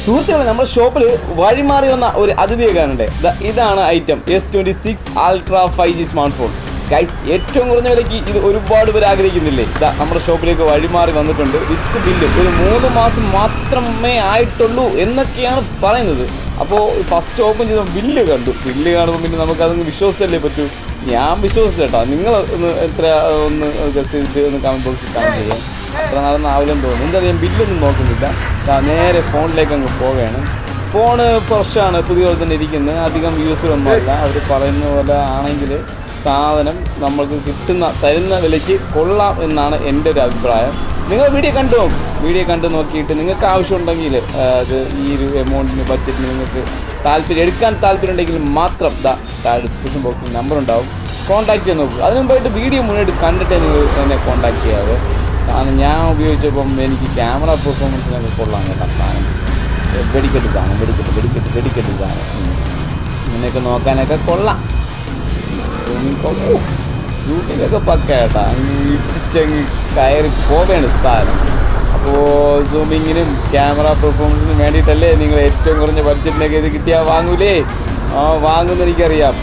സുഹൃത്തുക്കളെ, നമ്മുടെ ഷോപ്പിൽ വഴിമാറി വന്ന ഒരു അതിഥിയെ കാണണ്ടേ. ഇതാണ് item S26 Ultra 5G smart phone. Guys, ഏറ്റവും കുറഞ്ഞ വിലയ്ക്ക് ഇത് ഒരുപാട് പേര് ആഗ്രഹിക്കുന്നില്ലേ. നമ്മുടെ ഷോപ്പിലേക്ക് വഴിമാറി വന്നിട്ടുണ്ട്. വിത്ത് ബില്ല് ഒരു 3 മാസം മാത്രമേ ആയിട്ടുള്ളൂ എന്നൊക്കെയാണ് പറയുന്നത്. അപ്പോൾ ഫസ്റ്റ് ഓപ്പൺ ചെയ്ത ബില്ല് കാണുമ്പോൾ പിന്നെ നമുക്കതൊന്ന് വിശ്വസിച്ചല്ലേ പറ്റൂ. ഞാൻ വിശ്വസിച്ചേട്ടാ. നിങ്ങൾ എത്ര ഒന്ന് ഗസ് ചെയ്തിട്ട് ഒന്ന് കമൻറ്റ് ബോക്സിൽ കമൻറ്റ് ചെയ്യാം. അത്ര നാളൊന്നും ആവില്ലെന്ന് തോന്നുന്നു. എന്തായാലും ബില്ലൊന്നും നോക്കുന്നില്ല. നേരെ ഫോണിലേക്ക് അങ്ങ് പോവുകയാണ്. ഫോണ് ഫ്രഷാണ്, പുതിയ പോലെ തന്നെ ഇരിക്കുന്നത്. അധികം യൂസറൊന്നുമല്ല. അവർ പറയുന്ന പോലെ ആണെങ്കിൽ സാധനം നമ്മൾക്ക് തരുന്ന വിലയ്ക്ക് കൊള്ളാം എന്നാണ് എൻ്റെ ഒരു അഭിപ്രായം. നിങ്ങൾ വീഡിയോ കണ്ടു നോക്കിയിട്ട് നിങ്ങൾക്ക് ആവശ്യമുണ്ടെങ്കിൽ അത് ഈ ഒരു എമൗണ്ടിന് ബഡ്ജറ്റിന് നിങ്ങൾക്ക് എടുക്കാൻ താല്പര്യം ഉണ്ടെങ്കിൽ മാത്രം ഡിസ്ക്രിപ്ഷൻ ബോക്സിൽ നമ്പർ ഉണ്ടാവും, കോൺടാക്ട് ചെയ്യാൻ നോക്കുക. അതിന് മുമ്പായിട്ട് വീഡിയോ മുന്നോട്ട് കണ്ടിട്ട് നിങ്ങൾ എന്നെ കോൺടാക്ട് ചെയ്യാതെ. കാരണം ഞാൻ ഉപയോഗിച്ചപ്പം എനിക്ക് ക്യാമറ പെർഫോമൻസിനൊക്കെ കൊള്ളാം കേട്ടോ. സാധനം വെടിക്കെട്ട് സാധനം ഇങ്ങനെയൊക്കെ നോക്കാനൊക്കെ കൊള്ളാം. ഷൂട്ടിങ്ങൊക്കെ പക്ക കേട്ടാ. ഇടിച്ചങ്ങ് കയറി പോവുകയാണ് സാധനം. അപ്പോൾ സൂമിങ്ങിനും ക്യാമറ പെർഫോമൻസിനും വേണ്ടിയിട്ടല്ലേ നിങ്ങൾ ഏറ്റവും കുറഞ്ഞ ബഡ്ജറ്റിനൊക്കെ ഇത് കിട്ടിയാൽ വാങ്ങൂലേ? വാങ്ങുമെന്ന് എനിക്കറിയാം.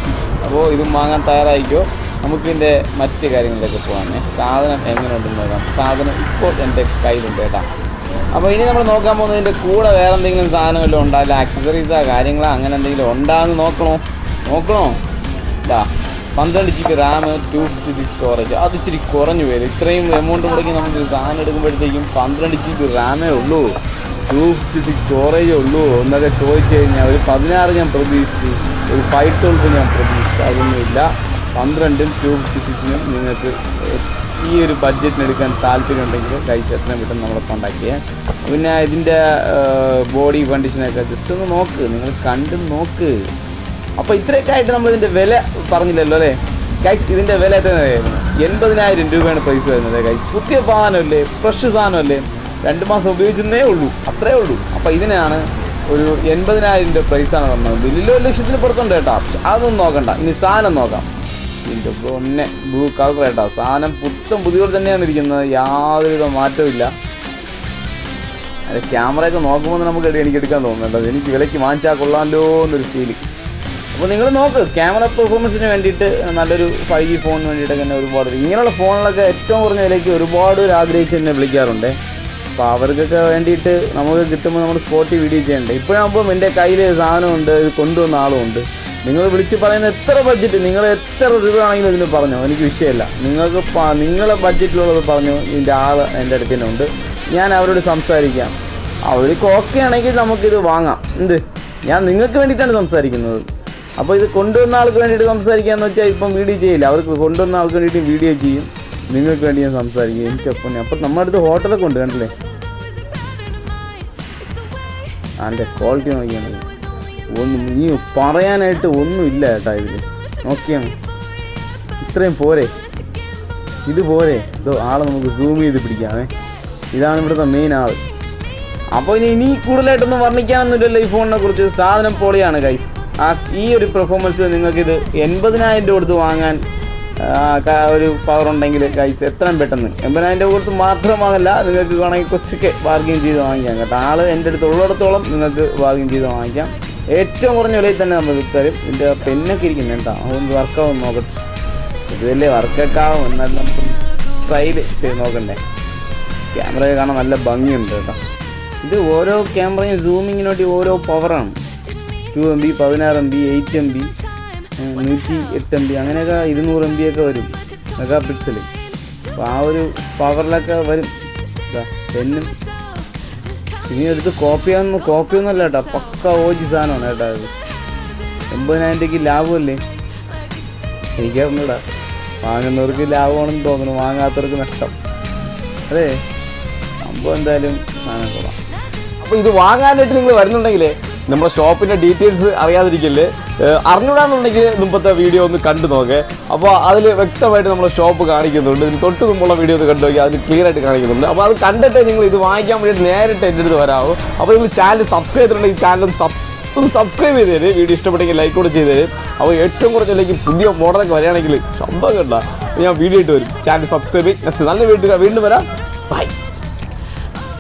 അപ്പോൾ ഇതും വാങ്ങാൻ തയ്യാറായിക്കോ. നമുക്കിതിൻ്റെ മറ്റ് കാര്യങ്ങളിലേക്ക് പോകാനേ. സാധനം എങ്ങനെ ഉണ്ടെന്ന് നോക്കാം. സാധനം ഇപ്പോൾ എൻ്റെ കയ്യിലുണ്ട് കേട്ടോ. അപ്പോൾ ഇനി നമ്മൾ നോക്കാൻ പോകുന്നതിൻ്റെ കൂടെ വേറെ എന്തെങ്കിലും സാധനം വല്ലതും ഉണ്ടോ, അല്ല ആക്സസറീസോ കാര്യങ്ങളോ അങ്ങനെ എന്തെങ്കിലും ഉണ്ടാകുന്ന നോക്കണോ. 12 GB റാം, 256 സ്റ്റോറേജ്. അത് ഇച്ചിരി കുറഞ്ഞു വരും. ഇത്രയും എമൗണ്ട് മുടക്കി നമുക്ക് സാധനം എടുക്കുമ്പോഴത്തേക്കും 12 GB റാമേ ഉള്ളൂ, 256 സ്റ്റോറേജേ ഉള്ളൂ എന്നൊക്കെ ചോദിച്ചു കഴിഞ്ഞാൽ ഒരു 16 ഞാൻ പ്രതീക്ഷിച്ചു, ഒരു 512 ഞാൻ പ്രതീക്ഷിച്ചു. അതൊന്നുമില്ല. 12-നും 256-നും നിങ്ങൾക്ക് ഈ ഒരു ബഡ്ജറ്റിന് എടുക്കാൻ താല്പര്യം ഉണ്ടെങ്കിൽ ഗൈസ് എത്രയും പെട്ടെന്ന് നമ്മളെ കോൺടാക്ട് ചെയ്യാം. പിന്നെ ഇതിൻ്റെ ബോഡി കണ്ടീഷനൊക്കെ ജസ്റ്റ് ഒന്ന് നോക്ക്, നിങ്ങൾ കണ്ട് നോക്ക്. അപ്പോൾ ഇത്രയൊക്കെ ആയിട്ട് നമ്മളിതിൻ്റെ വില പറഞ്ഞില്ലല്ലോ അല്ലേ ഗൈസ്. ഇതിൻ്റെ വില എത്രയായിരുന്നു? 80,000 രൂപയാണ് പ്രൈസ് വരുന്നത് ഗൈസ്. പുതിയ സാധനമല്ലേ, ഫ്രഷ് സാധനമല്ലേ, 2 മാസം ഉപയോഗിച്ചതേ ഉള്ളൂ, അത്രേ ഉള്ളൂ. അപ്പോൾ ഇതിനാണ് ഒരു 80,000 രൂപ പ്രൈസാണ് പറഞ്ഞത്. ബില്ലിൽ 1 ലക്ഷത്തിന് പുറത്തുണ്ട് കേട്ടോ. അതൊന്നും നോക്കണ്ട. ഇനി സാധനം നോക്കാം. ഇതിൻ്റെ പൊന്നെ ബ്ലൂ കളർ കേട്ടോ. സാധനം പുതിയോട് തന്നെയാണ് ഇരിക്കുന്നത്, യാതൊരുവിധ മാറ്റവും ഇല്ല. അത് ക്യാമറയൊക്കെ നോക്കുമ്പോൾ നമുക്ക് എനിക്ക് എടുക്കാൻ തോന്നുന്നുണ്ട്. എനിക്ക് വിലയ്ക്ക് വാങ്ങിച്ചാൽ കൊള്ളാമല്ലോ എന്നൊരു ഫീലിംഗ്. അപ്പോൾ നിങ്ങൾ നോക്ക്, ക്യാമറ പെർഫോമൻസിന് വേണ്ടിയിട്ട് നല്ലൊരു 5G ഫോണിന് വേണ്ടിയിട്ടൊക്കെ തന്നെ ഒരുപാട് ഇങ്ങനെയുള്ള ഫോണിലൊക്കെ ഏറ്റവും കുറഞ്ഞ വിലയ്ക്ക് ഒരുപാട് ആഗ്രഹിച്ച് എന്നെ വിളിക്കാറുണ്ട്. അപ്പോൾ അവർക്കൊക്കെ വേണ്ടിയിട്ട് നമുക്ക് കിട്ടുമ്പോൾ നമ്മൾ സ്പോട്ടിൽ വീഡിയോ ചെയ്യണ്ടേ. ഇപ്പോഴാകുമ്പം എൻ്റെ കയ്യിൽ സാധനമുണ്ട്, ഇത് കൊണ്ടുവന്ന ആളുമുണ്ട്. നിങ്ങൾ വിളിച്ച് പറയുന്ന എത്ര ബഡ്ജറ്റ്, നിങ്ങൾ എത്ര രൂപ ആണെങ്കിലും ഇതിന് പറഞ്ഞോ, എനിക്ക് വിഷയമല്ല. നിങ്ങൾക്ക് നിങ്ങളെ ബഡ്ജറ്റിലുള്ളത് പറഞ്ഞോ. ഇതിൻ്റെ ആൾ എൻ്റെ അടുത്ത് തന്നെ ഉണ്ട്. ഞാൻ അവരോട് സംസാരിക്കാം. അവർക്ക് ഓക്കെ ആണെങ്കിൽ നമുക്കിത് വാങ്ങാം. ഞാൻ നിങ്ങൾക്ക് വേണ്ടിയിട്ടാണ് സംസാരിക്കുന്നത്. അപ്പോൾ ഇത് കൊണ്ടുവന്ന ആൾക്ക് വേണ്ടിയിട്ട് സംസാരിക്കാമെന്ന് വെച്ചാൽ ഇപ്പം വീഡിയോ ചെയ്യില്ല. അവർക്ക് കൊണ്ടുവന്ന ആൾക്ക് വേണ്ടിയിട്ട് വീഡിയോ ചെയ്യും, നിങ്ങൾക്ക് വേണ്ടി ഞാൻ സംസാരിക്കും. എനിക്കൊപ്പം അപ്പം നമ്മുടെ അടുത്ത് ഹോട്ടലൊക്കെ ഉണ്ട് കണ്ടില്ലേ. അതിൻ്റെ ക്വാളിറ്റി നോക്കിയാണ് നീ പറയാനായിട്ട് ഒന്നുമില്ല കേട്ടോ. ഇതിൽ നോക്കിയാണ് ഇത്രയും പോരെ, ഇത് പോരെ. ഇതോ ആളെ നമുക്ക് സൂം ചെയ്ത് പിടിക്കാമേ. ഇതാണ് ഇവിടുത്തെ മെയിൻ ആൾ. അപ്പോൾ ഇനി കൂടുതലായിട്ടൊന്നും വർണ്ണിക്കാനൊന്നുമില്ലല്ലോ ഈ ഫോണിനെ കുറിച്ച്. സാധനം പൊളിയാണ് ഗൈസ്. ഈ ഒരു പെർഫോമൻസ് നിങ്ങൾക്കിത് 80,000 രൂപ കൊടുത്ത് വാങ്ങാൻ ഒരു പവർ ഉണ്ടെങ്കിൽ ഗൈസ് എത്രയും പെട്ടെന്ന് 80,000 രൂപ കൊടുത്ത് മാത്രമാകല്ല, നിങ്ങൾക്ക് വേണമെങ്കിൽ കൊച്ചൊക്കെ ബാർഗെയിൻ ചെയ്ത് വാങ്ങിക്കാം കേട്ടോ. ആൾ എൻ്റെ അടുത്ത് ഉള്ളിടത്തോളം നിങ്ങൾക്ക് ബാർഗെയിൻ ചെയ്ത് വാങ്ങിക്കാം. ഏറ്റവും കുറഞ്ഞ വിലയിൽ തന്നെ നമ്മൾ തരും. ഇതിൻ്റെ പെന്നൊക്കെ ഇരിക്കുന്നത് കേട്ടോ. അതൊന്ന് വർക്കാവും നോക്കട്ടെ. ഇത് വലിയ വർക്കൊക്കെ ആവും, എന്നാലും നമുക്ക് ട്രയൽ ചെയ്ത് നോക്കണ്ടേ. ക്യാമറ കാണാൻ നല്ല ഭംഗിയുണ്ട് കേട്ടോ. ഇത് ഓരോ ക്യാമറയും സൂമിങ്ങിന് വേണ്ടി ഓരോ പവറാണ്. 2 MB, 16 MB, 8 MB, 108 MB അങ്ങനെയൊക്കെ 200 MB ഒക്കെ വരും മെഗാ പിക്സൽ. അപ്പോൾ ആ ഒരു പവറിലൊക്കെ വരും. പെന്നും ഇനി എടുത്ത് കോപ്പിയൊന്നുമല്ല കേട്ടോ. പക്ക OG സാധനമാണ് കേട്ടോ. അത് 80,000 രൂപയ്ക്ക് ലാഭമല്ലേ? എനിക്കറിഞ്ഞൂടാ. വാങ്ങുന്നവർക്ക് ലാഭമാണെന്ന് തോന്നുന്നു, വാങ്ങാത്തവർക്ക് നഷ്ടം. അതെ, സംഭവം എന്തായാലും സാധനം കൊള്ളാം. അപ്പോൾ ഇത് വാങ്ങാനായിട്ട് നിങ്ങൾ വരുന്നുണ്ടെങ്കിൽ നമ്മുടെ ഷോപ്പിൻ്റെ ഡീറ്റെയിൽസ് അറിയാതിരിക്കല്ലേ. അറിഞ്ഞൂടാന്നുണ്ടെങ്കിൽ മുമ്പത്തെ വീഡിയോ ഒന്ന് കണ്ടു നോക്കേ. അപ്പോൾ അതിൽ വ്യക്തമായിട്ട് നമ്മുടെ ഷോപ്പ് കാണിക്കുന്നുണ്ട്. ഇതിന് തൊട്ട് മുമ്പുള്ള വീഡിയോ ഒന്ന് കണ്ടു നോക്കി, അതിൽ ക്ലിയർ ആയിട്ട് കാണിക്കുന്നുണ്ട്. അപ്പോൾ അത് കണ്ടിട്ട് നിങ്ങൾ ഇത് വാങ്ങിക്കാൻ വേണ്ടിയിട്ട് നേരിട്ട് എൻ്റെ അടുത്ത് വരാമോ. അപ്പോൾ നിങ്ങൾ ചാനൽ സബ്സ്ക്രൈബ് ചെയ്തിട്ടുണ്ടെങ്കിൽ ചാനൽ ഒന്ന് സബ്സ്ക്രൈബ് ചെയ്ത് തരും. വീഡിയോ ഇഷ്ടപ്പെട്ടെങ്കിൽ ലൈക്ക് കൂടെ ചെയ്ത് തരും. അപ്പോൾ ഏറ്റവും കുറച്ചില്ലെങ്കിൽ പുതിയ മോഡലൊക്കെ വരികയാണെങ്കിൽ ശബ്ദം കണ്ട ഞാൻ വീഡിയോ ഇട്ട് വരും. ചാനൽ സബ്സ്ക്രൈബ് ചെയ്യും. നെക്സ്റ്റ് നല്ല വീണ്ടും വരാം. ബൈ.